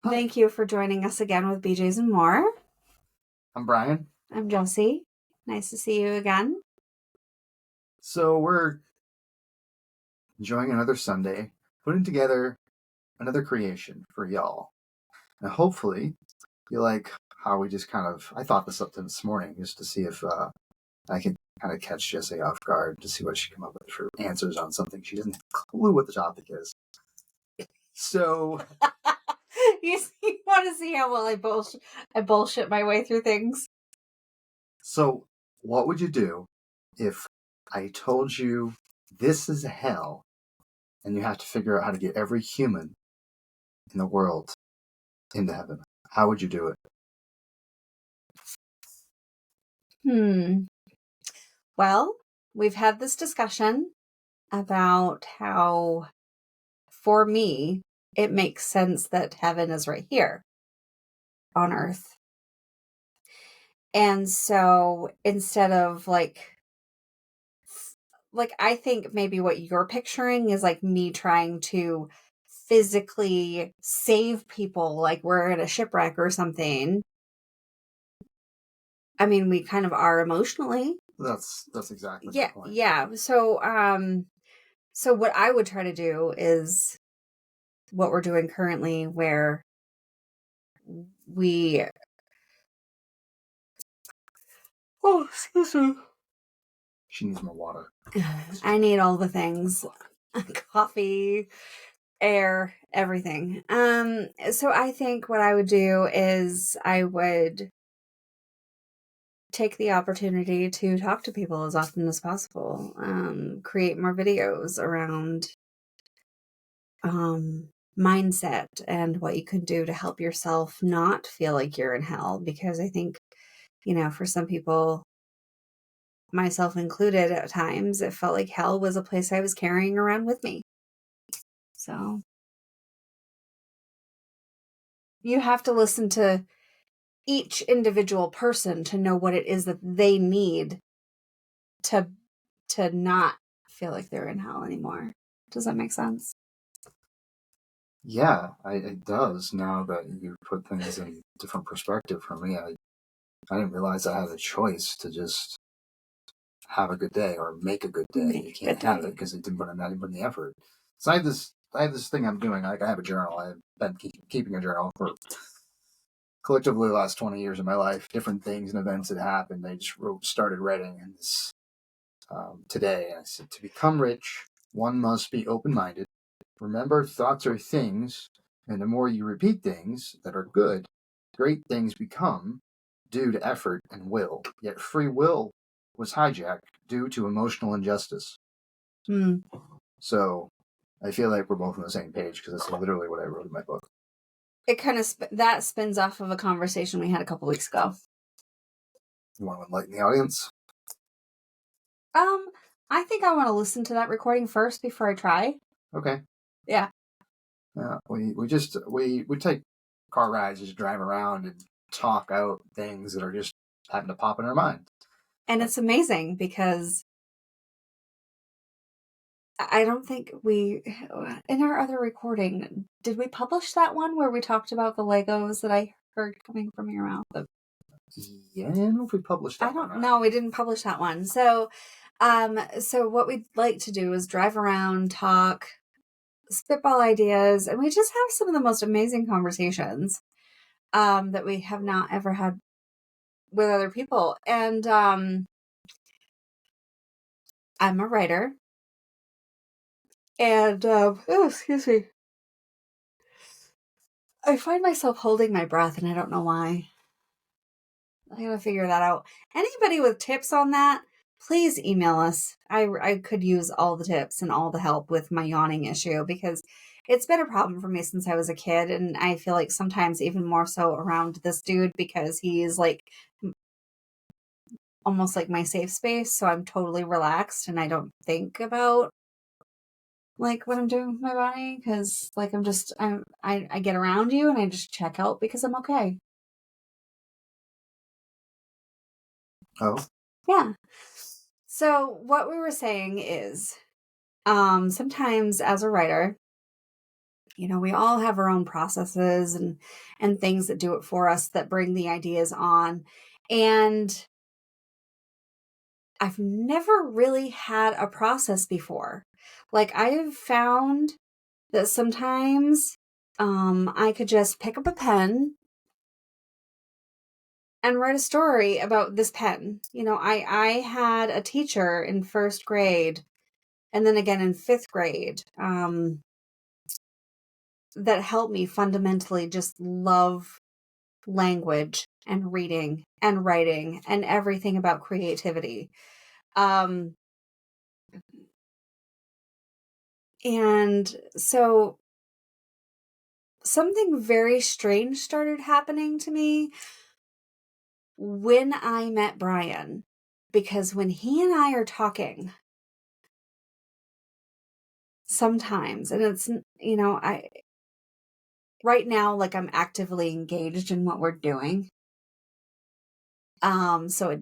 Thank you for joining us again with BJ's and More. I'm Brian. I'm Jessie. Nice to see you again. So we're enjoying another Sunday, putting together another creation for y'all. And hopefully you like how we just I thought this up this morning just to see if I can kind of catch Jessie off guard to see what she come up with for answers on something she doesn't have a clue what the topic is. So you want to see how well I bullshit my way through things? So what would you do if I told you this is hell and you have to figure out how to get every human in the world into heaven? How would you do it? Well, we've had this discussion about how, for me, it makes sense that heaven is right here on earth. And so instead of like I think maybe what you're picturing is like me trying to physically save people, like we're in a shipwreck or something. I mean, we kind of are emotionally. That's exactly Yeah, the point. yeah. So what I would try to do is what we're doing currently, where we. Oh, excuse me. She needs more water. I need all the things. Coffee, air, everything. So I think what I would do is I would take the opportunity to talk to people as often as possible. Create more videos around mindset and what you can do to help yourself not feel like you're in hell. Because I think, for some people, myself included, at times, it felt like hell was a place I was carrying around with me. So you have to listen to each individual person to know what it is that they need to not feel like they're in hell anymore. Does that make sense? Yeah, it does. Now that you put things in different perspective for me, I didn't realize I had a choice to just have a good day or make a good day. You can't have it because it didn't put in the effort. So I have this thing I'm doing. Like I have a journal. I've been keeping a journal for collectively the last 20 years of my life. Different things and events that happened. I just started writing in this today. And I said, to become rich, one must be open-minded. Remember, thoughts are things, and the more you repeat things that are good, great things become due to effort and will. Yet free will was hijacked due to emotional injustice. So I feel like we're both on the same page because that's literally what I wrote in my book. It kind of that spins off of a conversation we had a couple weeks ago. You want to enlighten the audience? I think I want to listen to that recording first before I try. Okay. Yeah. Yeah. We take car rides, just drive around and talk out things that are just happen to pop in our mind. And it's amazing because I don't think in our other recording, did we publish that one where we talked about the Legos that I heard coming from your mouth? Yeah, I don't know if we published that one. No, we didn't publish that one. So what we'd like to do is drive around, talk, spitball ideas, and we just have some of the most amazing conversations that we have not ever had with other people. And I'm a writer. And excuse me. I find myself holding my breath and I don't know why. I gotta figure that out. Anybody with tips on that, please email us. I could use all the tips and all the help with my yawning issue because it's been a problem for me since I was a kid. And I feel like sometimes even more so around this dude because he's like almost like my safe space. So I'm totally relaxed and I don't think about like what I'm doing with my body because like I get around you and I just check out because I'm okay. Oh. Yeah. So what we were saying is sometimes as a writer, we all have our own processes and things that do it for us, that bring the ideas on. And I've never really had a process before. Like, I've found that sometimes I could just pick up a pen and write a story about this pen. I had a teacher in first grade and then again in fifth grade that helped me fundamentally just love language and reading and writing and everything about creativity. And so something very strange started happening to me when I met Brian, because when he and I are talking sometimes, and it's, I right now, like, I'm actively engaged in what we're doing. So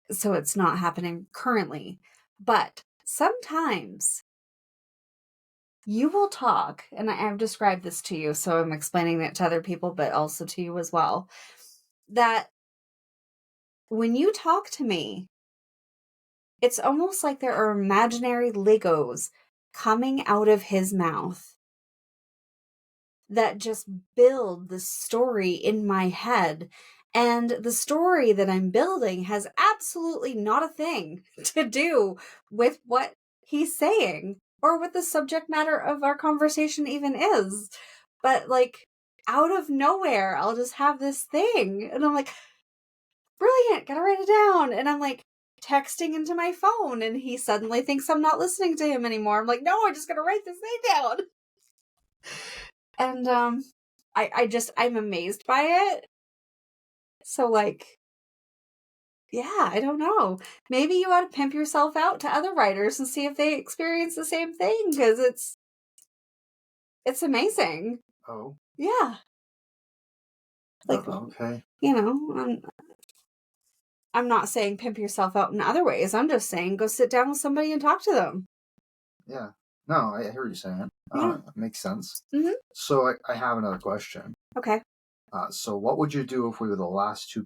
it's not happening currently, but sometimes you will talk, and I've described this to you, so I'm explaining it to other people, but also to you as well, that when you talk to me, it's almost like there are imaginary Legos coming out of his mouth that just build the story in my head. And the story that I'm building has absolutely not a thing to do with what he's saying or what the subject matter of our conversation even is. But, like, out of nowhere, I'll just have this thing. And I'm like, brilliant, gotta write it down. And I'm like texting into my phone, and he suddenly thinks I'm not listening to him anymore. I'm like, no, I just gotta write this thing down. And I'm amazed by it. So, like, yeah, I don't know. Maybe you ought to pimp yourself out to other writers and see if they experience the same thing, because it's amazing. Oh. Yeah. Like, okay. I'm not saying pimp yourself out in other ways. I'm just saying go sit down with somebody and talk to them. Yeah. No, I hear what you're saying. Yeah. It makes sense. Mm-hmm. So I have another question. Okay. So what would you do if we were the last two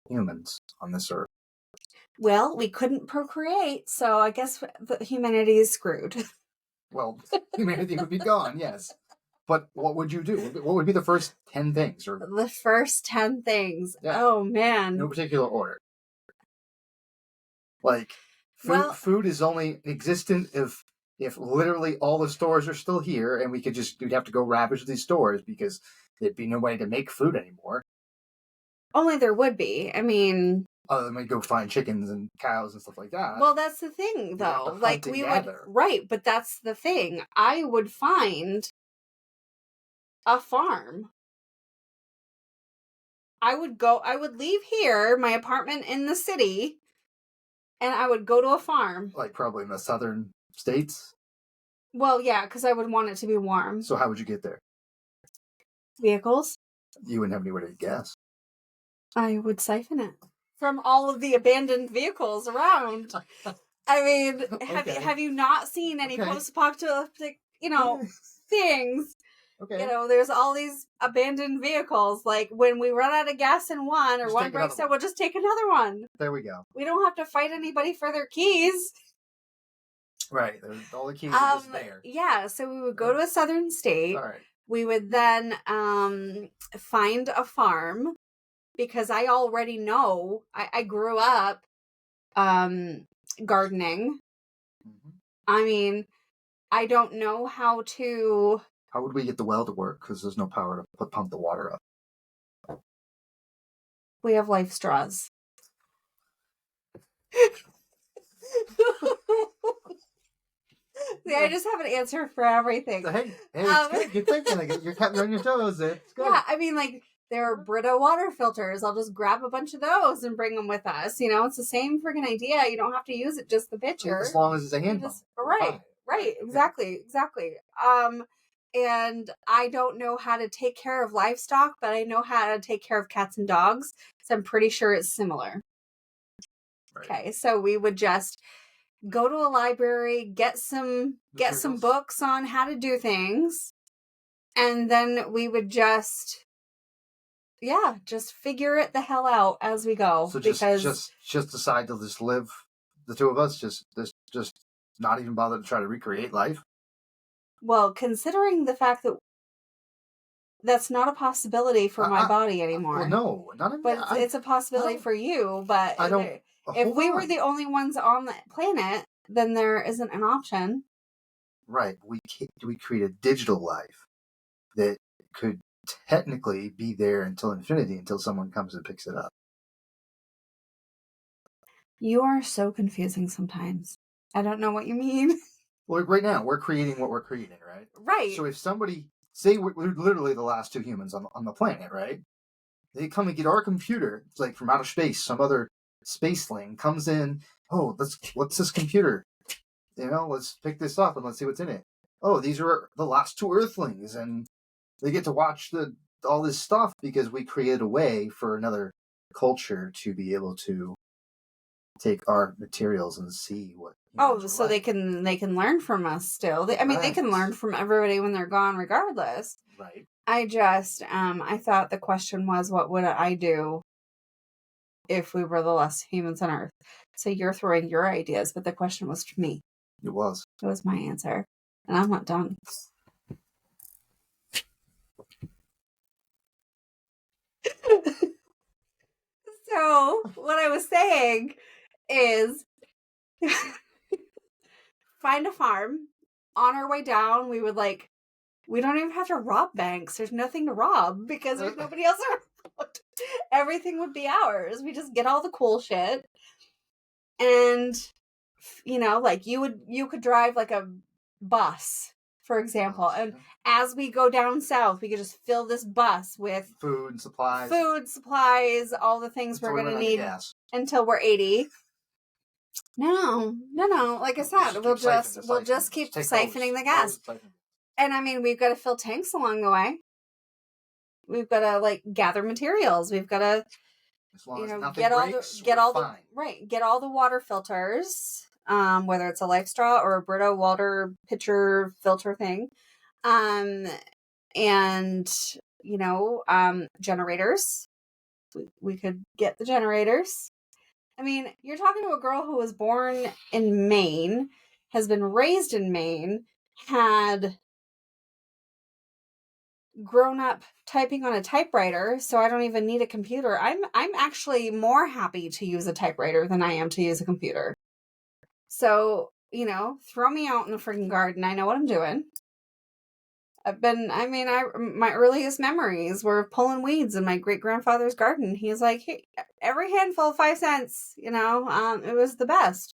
humans on this earth? Well, we couldn't procreate, so I guess humanity is screwed. Well, humanity would be gone, yes. But what would you do? What would be the first 10 things? Or The first 10 things. Yeah. Oh, man. No particular order. Like, food is only existent if literally all the stores are still here, and we'd have to go ravage these stores because there'd be no way to make food anymore. Only there would be. I mean, other than we go find chickens and cows and stuff like that. Well, that's the thing, though. Like, we together. would, right? But that's the thing. I would find a farm. I would leave here, my apartment in the city, and I would go to a farm. Like, probably in the southern states? Well, yeah, because I would want it to be warm. So how would you get there? Vehicles. You wouldn't have anywhere to gas. I would siphon it from all of the abandoned vehicles around. I mean, have you not seen any post-apocalyptic, things? Okay. There's all these abandoned vehicles. Like, when we run out of gas in one, or one breaks down, we'll just take another one. There we go. We don't have to fight anybody for their keys. Right. All the keys are just there. Yeah, so we would go to a southern state. All right. We would then find a farm, because I already know, I grew up gardening. Mm-hmm. I mean, I don't know how to... How would we get the well to work? Because there's no power to pump the water up. We have life straws. See, I just have an answer for everything. Hey, it's good. You're thinking. You're cutting on your toes. It's good. Yeah, I mean, like, there are Brita water filters. I'll just grab a bunch of those and bring them with us. It's the same freaking idea. You don't have to use it, just the pitcher. As long as it's a hand pump. Right. Exactly. And I don't know how to take care of livestock, but I know how to take care of cats and dogs. So I'm pretty sure it's similar. Right. Okay, so we would just go to a library, get some books on how to do things, and then we would just figure it the hell out as we go. So because just decide to just live, the two of us, just not even bother to try to recreate life. well, considering the fact that that's not a possibility for my body anymore. Well, no, not in but it's a possibility for you. But I don't. If we were the only ones on the planet, then there isn't an option. Right. We create a digital life that could technically be there until infinity, until someone comes and picks it up. You are so confusing sometimes. I don't know what you mean. Well, right now we're creating what we're creating, right? Right. So if somebody, say we're literally the last two humans on the planet, right? They come and get our computer, it's like from outer space, some other spaceling comes in. Oh, what's this computer? Let's pick this up and let's see what's in it. Oh, these are the last two Earthlings, and they get to watch all this stuff because we created a way for another culture to be able to take our materials and see what. So like. they can learn from us still. They can learn from everybody when they're gone, regardless. Right. I just I thought the question was, what would I do if we were the last humans on Earth? So you're throwing your ideas, but the question was to me. It was. It was my answer, and I'm not done. So what I was saying is find a farm. On our way down, we would we don't even have to rob banks. There's nothing to rob because there's nobody else around. Everything would be ours. We just get all the cool shit. And you could drive like a bus, for example, and as we go down south, we could just fill this bus with food supplies, all the things we're going to need until we're 80. No. Like I said, we'll just keep siphoning the gas. And we've got to fill tanks along the way. We've got to gather materials. We've got to get all the water filters, whether it's a Life Straw or a Brita water pitcher filter thing, and generators. We could get the generators. You're talking to a girl who was born in Maine, has been raised in Maine, had grown up typing on a typewriter, so I don't even need a computer. I'm actually more happy to use a typewriter than I am to use a computer. So, throw me out in the freaking garden. I know what I'm doing. My earliest memories were pulling weeds in my great-grandfather's garden. He's like, hey, every handful 5 cents, it was the best.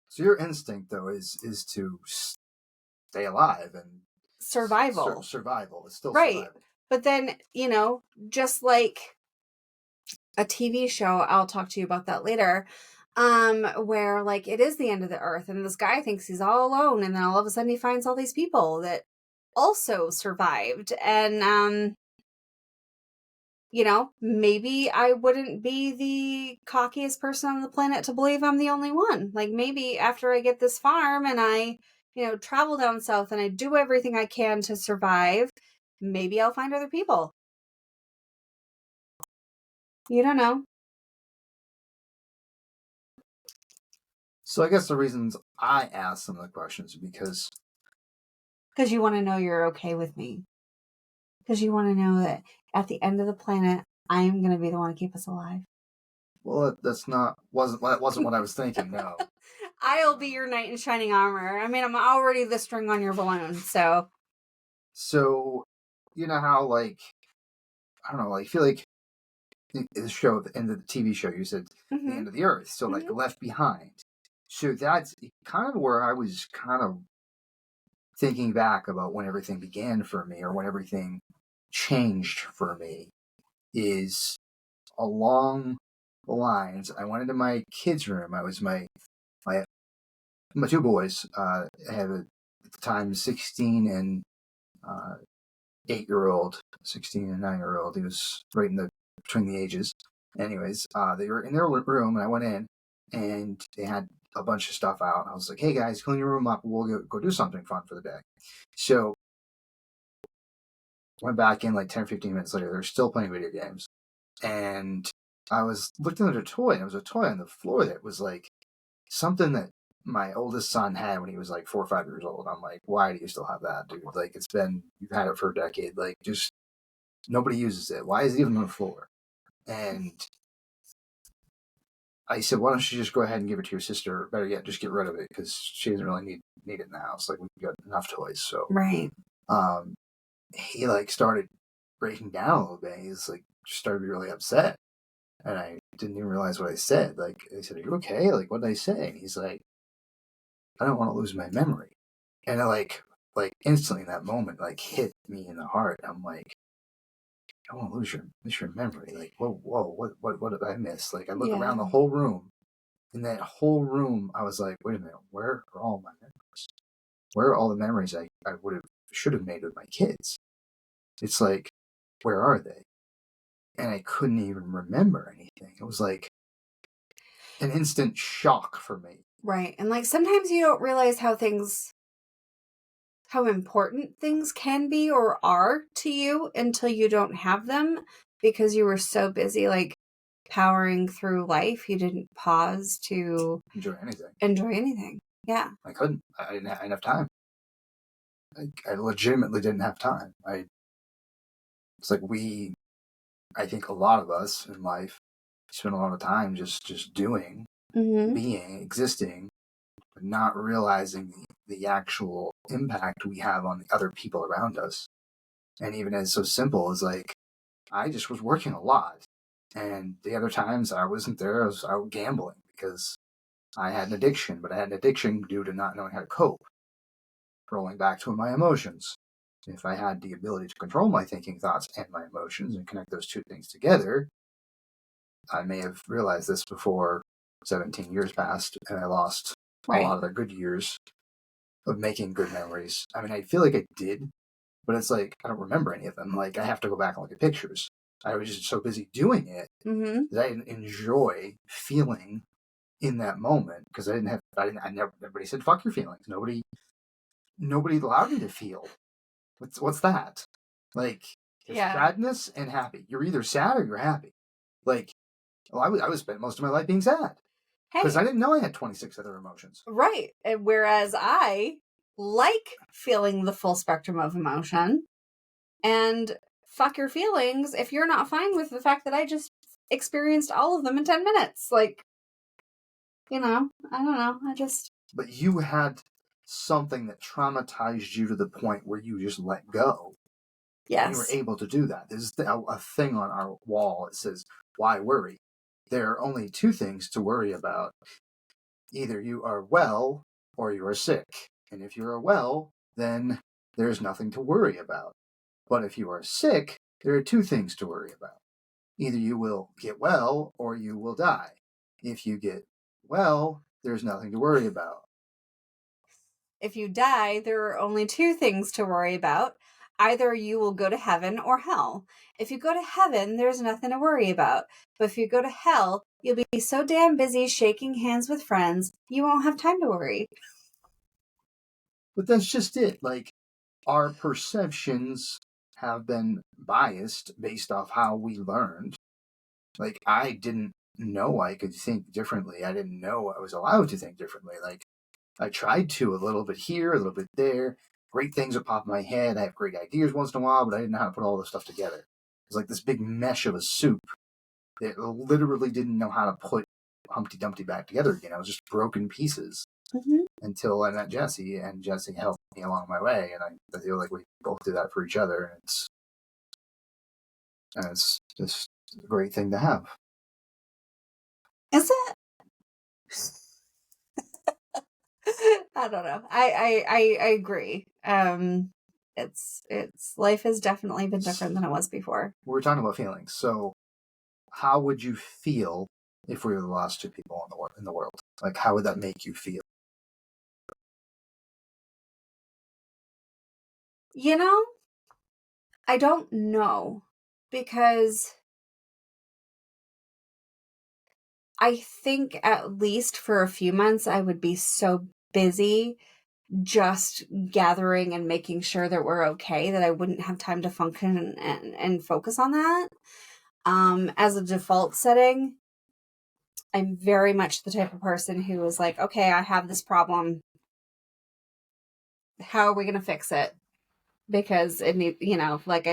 So your instinct, though, is to stay alive and survival. Survival is still right. Survival. But then, just like a TV show, I'll talk to you about that later, where it is the end of the earth and this guy thinks he's all alone, and then all of a sudden he finds all these people that also survived, and maybe I wouldn't be the cockiest person on the planet to believe I'm the only one. Maybe after I get this farm and I travel down south and I do everything I can to survive, maybe I'll find other people. You don't know. So I guess the reasons I asked some of the questions because you want to know you're okay with me. Because you want to know that at the end of the planet, I am going to be the one to keep us alive. Well, that wasn't what I was thinking. No. I'll be your knight in shining armor. I'm already the string on your balloon, so. So, you know how I don't know, I feel like the show, the end of the TV show, you said the end of the earth. So Left Behind. So that's kind of where I was kind of thinking back about when everything began for me, or when everything changed for me, is along the lines. I went into my kids' room. I was my two boys. I had at the time 16 and 8-year-old, 16 and 9-year-old. He was right in between the ages. Anyways, they were in their room, and I went in, and they had a bunch of stuff out. I was like, hey guys, clean your room up. We'll go do something fun for the day. So went back in like 10 or 15 minutes later. They're still playing video games. And I was looking at a toy, and it was a toy on the floor that was like something that my oldest son had when he was like 4 or 5 years old. I'm like, why do you still have that, dude? Like, you've had it for a decade. Like, just nobody uses it. Why is it even on the floor? And I said, why don't you just go ahead and give it to your sister? Or better yet, just get rid of it because she doesn't really need it in the house. Like, we've got enough toys. So, Right. He like started breaking down a little bit. He's like, just started to be really upset. And I didn't even realize what I said. Like, I said, are you okay? Like, what did I say? And he's like, I don't want to lose my memory. And it like instantly in that moment, like hit me in the heart. I'm like, I don't want to lose your memory. Like, whoa, what did I miss? Like, I look around the whole room. In that whole room, I was like, wait a minute, where are all my memories? Where are all the memories I should have made with my kids? It's like, where are they? And I couldn't even remember anything. It was like an instant shock for me. Right. And like sometimes you don't realize how important things can be or are to you until you don't have them because you were so busy like powering through life. You didn't pause to enjoy anything. Yeah. I couldn't. I didn't have enough time. I legitimately didn't have time. It's like I think a lot of us in life spend a lot of time just doing, being, existing, but not realizing the actual impact we have on the other people around us. And even as so simple as like, I just was working a lot. And the other times I wasn't there, I was out gambling because I had an addiction, but I had an addiction due to not knowing how to cope. Rolling back to my emotions. If I had the ability to control my thinking, thoughts, and my emotions and connect those two things together, I may have realized this before 17 years passed and I lost a lot of the good years of making good memories. I mean, I feel like I did, but it's like I don't remember any of them. Like, I have to go back and look at pictures. I was just so busy doing it that I didn't enjoy feeling in that moment because I never, everybody said, fuck your feelings. Nobody allowed me to feel. What's that? Like, sadness and happy. You're either sad or you're happy. Like, well, I would spend most of my life being sad because I didn't know I had 26 other emotions. Right. And whereas I like feeling the full spectrum of emotion, and fuck your feelings if you're not fine with the fact that I just experienced all of them in 10 minutes. Like, I don't know. But you had something that traumatized you to the point where you just let go. Yes. And you were able to do that. There's a thing on our wall that says, why worry? There are only two things to worry about. Either you are well or you are sick. And if you are well, then there's nothing to worry about. But if you are sick, there are two things to worry about. Either you will get well or you will die. If you get well, there's nothing to worry about. If you die, there are only two things to worry about. Either you will go to heaven or hell. If you go to heaven, there's nothing to worry about. But if you go to hell, you'll be so damn busy shaking hands with friends, you won't have time to worry. But that's just it. Like, our perceptions have been biased based off how we learned. Like, I didn't know I could think differently. I didn't know I was allowed to think differently. Like, I tried to a little bit here, a little bit there. Great things would pop in my head. I have great ideas once in a while, but I didn't know how to put all this stuff together. It's like this big mesh of a soup that literally didn't know how to put Humpty Dumpty back together again. I was just broken pieces until I met Jessie, and Jessie helped me along my way. And I feel like we both do that for each other, and it's just a great thing to have. Is it? I don't know. I agree. It's life has definitely been different than it was before. We were talking about feelings. So how would you feel if we were the last two people in the world? Like, how would that make you feel? I don't know, because I think at least for a few months, I would be so busy just gathering and making sure that we're okay that I wouldn't have time to function and focus on that. As a default setting, I'm very much the type of person who is like, okay, I have this problem. How are we going to fix it? Because it need, like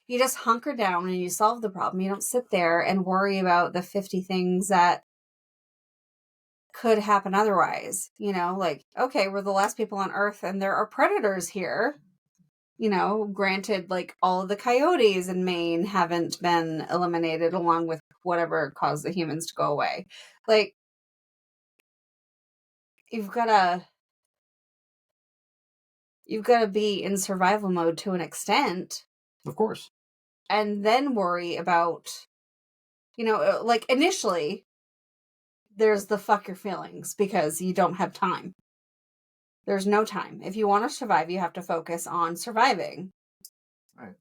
you just hunker down and you solve the problem. You don't sit there and worry about the 50 things that could happen otherwise. Like, okay, we're the last people on Earth and there are predators here. Granted, like all of the coyotes in Maine haven't been eliminated along with whatever caused the humans to go away. Like, you've got to be in survival mode to an extent. Of course. And then worry about, like initially there's the fuck your feelings because you don't have time. There's no time. If you want to survive, you have to focus on surviving. Right.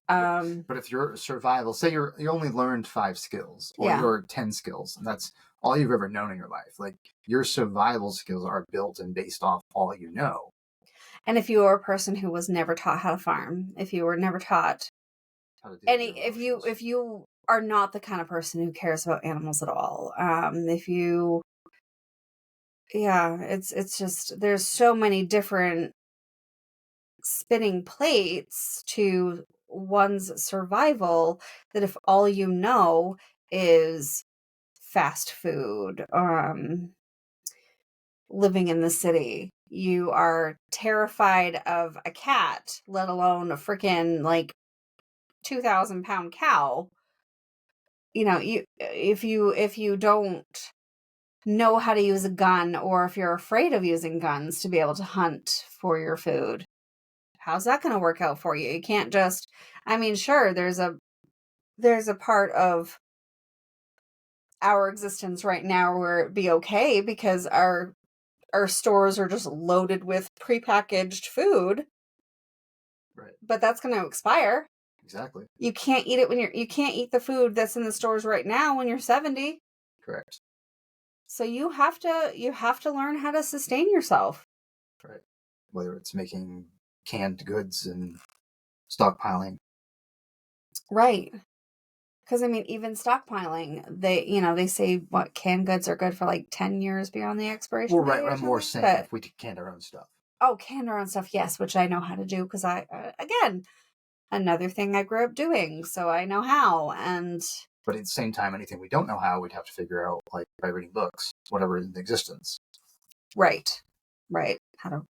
But if you're survival, say you only learned 5 skills or you're 10 skills, and that's all you've ever known in your life. Like your survival skills are built and based off all you know. And if you are a person who was never taught how to farm, if you were never taught if you are not the kind of person who cares about animals at all, it's just there's so many different spinning plates to one's survival that if all you know is fast food, living in the city, you are terrified of a cat, let alone a freaking like 2,000-pound cow. If you don't know how to use a gun, or if you're afraid of using guns to be able to hunt for your food, how's that going to work out for you? You can't just, sure, there's a part of our existence right now where it'd be okay because our stores are just loaded with prepackaged food. Right. But that's going to expire. Exactly. You can't eat it you can't eat the food that's in the stores right now when you're 70. Correct. So you have to learn how to sustain yourself. Right. Whether it's making canned goods and stockpiling. Right. Because even stockpiling, they say what canned goods are good for like 10 years beyond the expiration date. Right. I'm more saying if we can our own stuff. Oh, can our own stuff, yes, which I know how to do because I again, another thing I grew up doing, so I know how. But at the same time, anything we don't know how, we'd have to figure out, like by reading books, whatever is in existence. Right. How to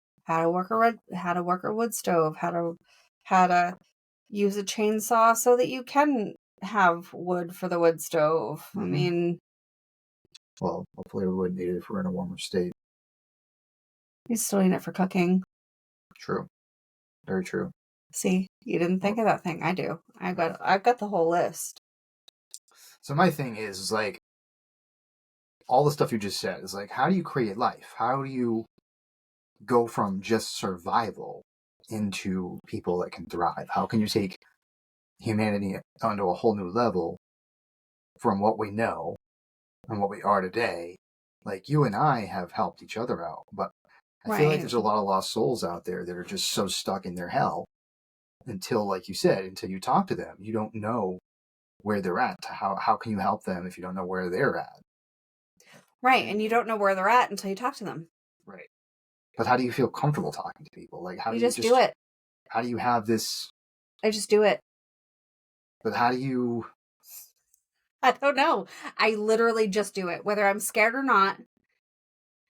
work a wood stove, how to use a chainsaw so that you can have wood for the wood stove. Mm-hmm. Well, hopefully we wouldn't need it if we're in a warmer state. You still need it for cooking. True. Very true. See, you didn't think of that thing. I do. I've got the whole list. So my thing is like all the stuff you just said is like, how do you create life? How do you go from just survival into people that can thrive? How can you take humanity onto a whole new level from what we know and what we are today? Like you and I have helped each other out, but I feel like there's a lot of lost souls out there that are just so stuck in their hell until, like you said, until you talk to them, you don't know where they're at. How can you help them if you don't know where they're at? Right, and you don't know where they're at until you talk to them. Right. But how do you feel comfortable talking to people? Like, how do you just do it? How do you have this? I just do it. But how do you? I don't know. I literally just do it, whether I'm scared or not.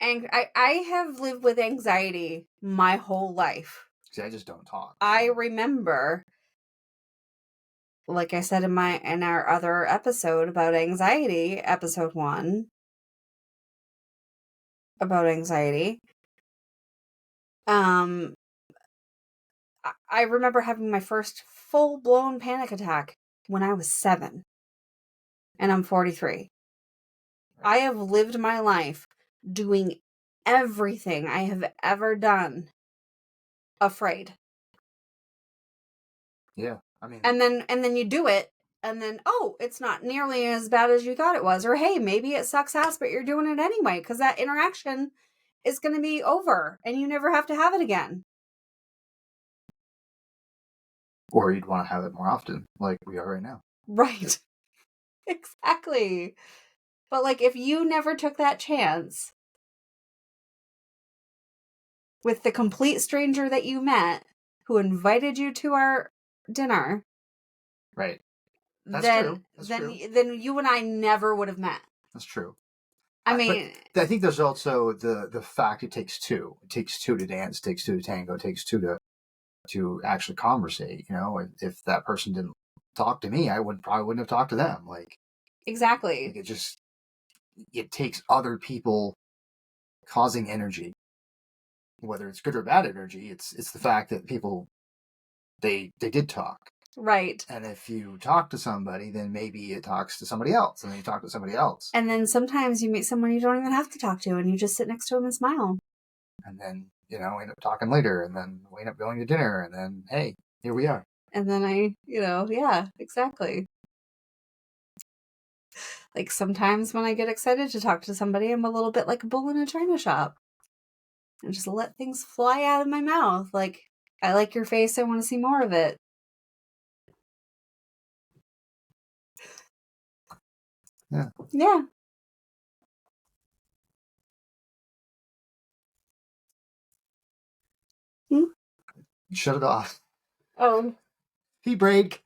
And I have lived with anxiety my whole life. See, I just don't talk. I remember, like I said in our other episode about anxiety, episode 1, about anxiety. I remember having my first full-blown panic attack when I was 7. And I'm 43. I have lived my life doing everything I have ever done afraid. Yeah, and then you do it and then, oh, it's not nearly as bad as you thought it was. Or, hey, maybe it sucks ass, but you're doing it anyway because that interaction is going to be over and you never have to have it again. Or you'd want to have it more often, like we are right now. Right. Exactly. But, like, if you never took that chance with the complete stranger that you met who invited you to our dinner, right? That's then true. That's true. Then you and I never would have met. That's true. I mean, but I think there's also the fact it takes two. It takes two to dance. It takes two to tango. It takes two to actually conversate. You know, if that person didn't talk to me, I probably wouldn't have talked to them. Like exactly. like it takes other people causing energy, whether it's good or bad energy. It's the fact that people they did talk. Right. And if you talk to somebody, then maybe it talks to somebody else, and then you talk to somebody else. And then sometimes you meet someone you don't even have to talk to, and you just sit next to them and smile. And then, end up talking later, and then we end up going to dinner, and then, hey, here we are. And then yeah, exactly. Like, sometimes when I get excited to talk to somebody, I'm a little bit like a bull in a china shop. And just let things fly out of my mouth. Like, I like your face, I want to see more of it. Yeah. Yeah. Shut it off. Oh. Pee break.